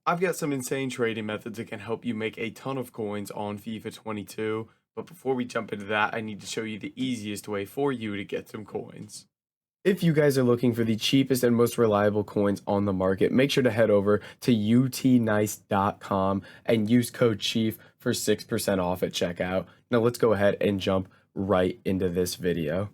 I've got some insane trading methods that can help you make a ton of coins on FIFA 22, but before we jump into that, I need to show you the easiest way for you to get some coins. If you guys are looking for the cheapest and most reliable coins on the market, make sure to head over to utnice.com and use code CHIEF for 6% off at checkout. Now let's go ahead and jump right into this video.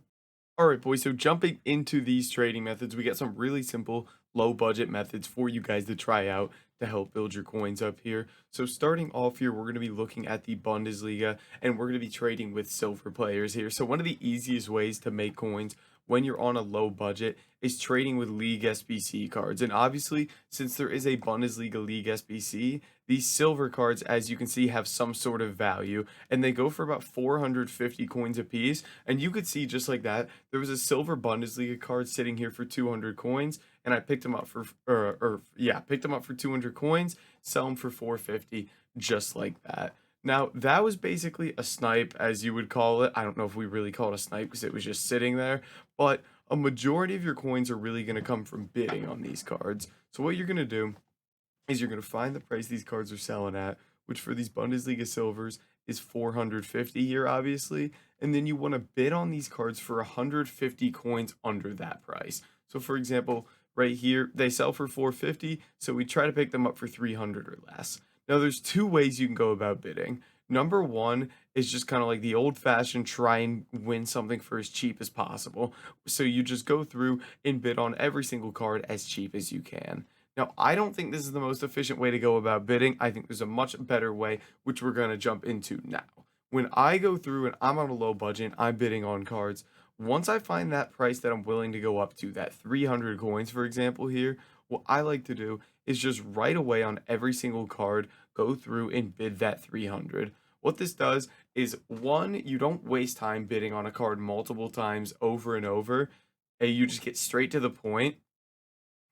All right, boys. So jumping into these trading methods, we got some really simple, low budget methods for you guys to try out to help build your coins up here. So starting off here, we're going to be looking at the Bundesliga and we're going to be trading with silver players here. So one of the easiest ways to make coins when you're on a low budget is trading with League SBC cards. And obviously, since there is a Bundesliga League SBC, these silver cards, as you can see, have some sort of value and they go for about 450 coins a piece. And you could see just like that, there was a silver Bundesliga card sitting here for 200 coins, and I picked them up for, picked them up for 200 coins, sell them for 450, just like that. Now, that was basically a snipe, as you would call it. I don't know if we really call it a snipe because it was just sitting there, but a majority of your coins are really going to come from bidding on these cards. So what you're going to do is you're going to find the price these cards are selling at, which for these Bundesliga silvers is 450 here, obviously. And then you want to bid on these cards for 150 coins under that price. So, for example, right here, they sell for 450, so we try to pick them up for 300 or less. Now, there's two ways you can go about bidding. Number one is just kind of like the old fashioned try and win something for as cheap as possible. So you just go through and bid on every single card as cheap as you can. Now, I don't think this is the most efficient way to go about bidding. I think there's a much better way, which we're going to jump into now. When I go through and I'm on a low budget, I'm bidding on cards. Once I find that price that I'm willing to go up to, that 300 coins, for example, here, what I like to do is just right away on every single card, go through and bid that 300. What this does is one, you don't waste time bidding on a card multiple times over and over, and you just get straight to the point.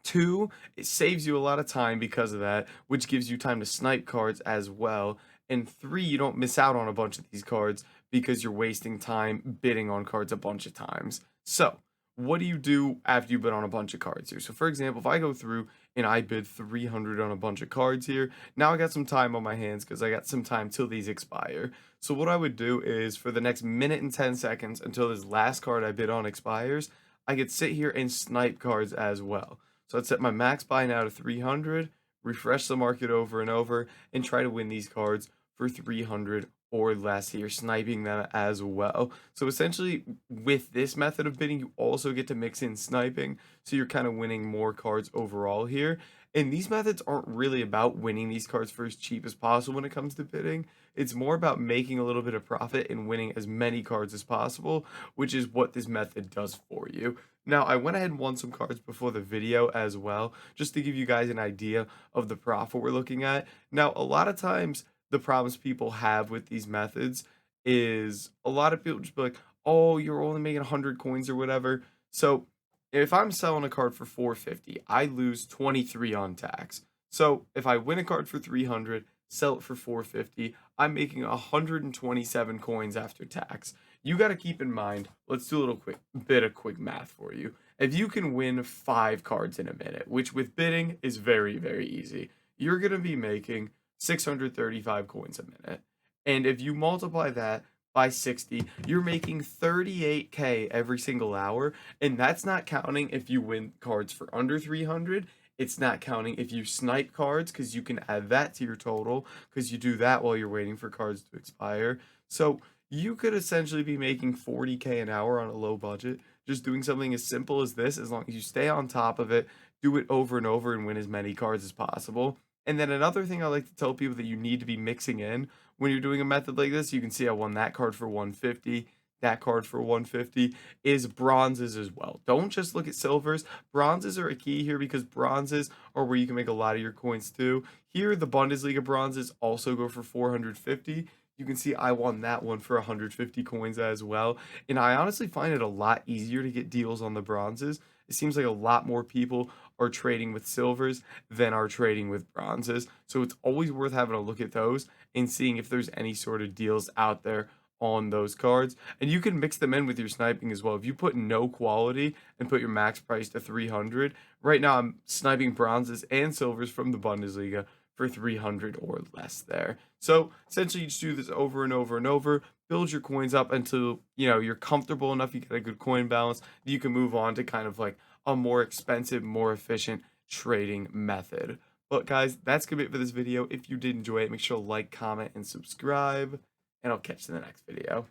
Two, it saves you a lot of time because of that, which gives you time to snipe cards as well. And three, you don't miss out on a bunch of these cards because you're wasting time bidding on cards a bunch of times. So, what do you do after you bid on a bunch of cards here? So, for example, if I go through and I bid 300 on a bunch of cards here, now I got some time on my hands because I got some time till these expire. So, what I would do is for the next minute and 10 seconds until this last card I bid on expires, I could sit here and snipe cards as well. So I'd set my max buy now to 300, refresh the market over and over, and try to win these cards for 300 or less here, sniping them as well. So essentially, with this method of bidding, you also get to mix in sniping, so you're kind of winning more cards overall here. And these methods aren't really about winning these cards for as cheap as possible when it comes to bidding. It's more about making a little bit of profit and winning as many cards as possible, which is what this method does for you. Now, I went ahead and won some cards before the video as well, just to give you guys an idea of the profit we're looking at. Now, a lot of times, the problems people have with these methods is a lot of people just be like, oh, you're only making 100 coins or whatever. So, if I'm selling a card for 450, I lose 23 on tax. So, if I win a card for 300, sell it for 450, I'm making 127 coins after tax. You got to keep in mind, let's do a little quick math for you. If you can win 5 cards in a minute, which with bidding is very, very easy, you're going to be making 635 coins a minute. And if you multiply that by 60, you're making 38K every single hour. And that's not counting if you win cards for under 300. It's not counting if you snipe cards because you can add that to your total because you do that while you're waiting for cards to expire. So you could essentially be making 40K an hour on a low budget just doing something as simple as this, as long as you stay on top of it, do it over and over, and win as many cards as possible. And then another thing I like to tell people that you need to be mixing in when you're doing a method like this, you can see I won that card for 150, that card for 150, is bronzes as well. Don't just look at silvers. Bronzes are a key here because bronzes are where you can make a lot of your coins too. Here, the Bundesliga bronzes also go for 450. You can see I won that one for 150 coins as well. And I honestly find it a lot easier to get deals on the bronzes. It seems like a lot more people are trading with silvers than are trading with bronzes. So it's always worth having a look at those and seeing if there's any sort of deals out there on those cards, and you can mix them in with your sniping as well. If you put no quality and put your max price to 300, right now I'm sniping bronzes and silvers from the Bundesliga for 300 or less there. So essentially you just do this over and over and over, build your coins up until, you're comfortable enough, you get a good coin balance, you can move on to kind of like a more expensive, more efficient trading method. But guys, that's gonna be it for this video. If you did enjoy it, make sure to like, comment, and subscribe, and I'll catch you in the next video.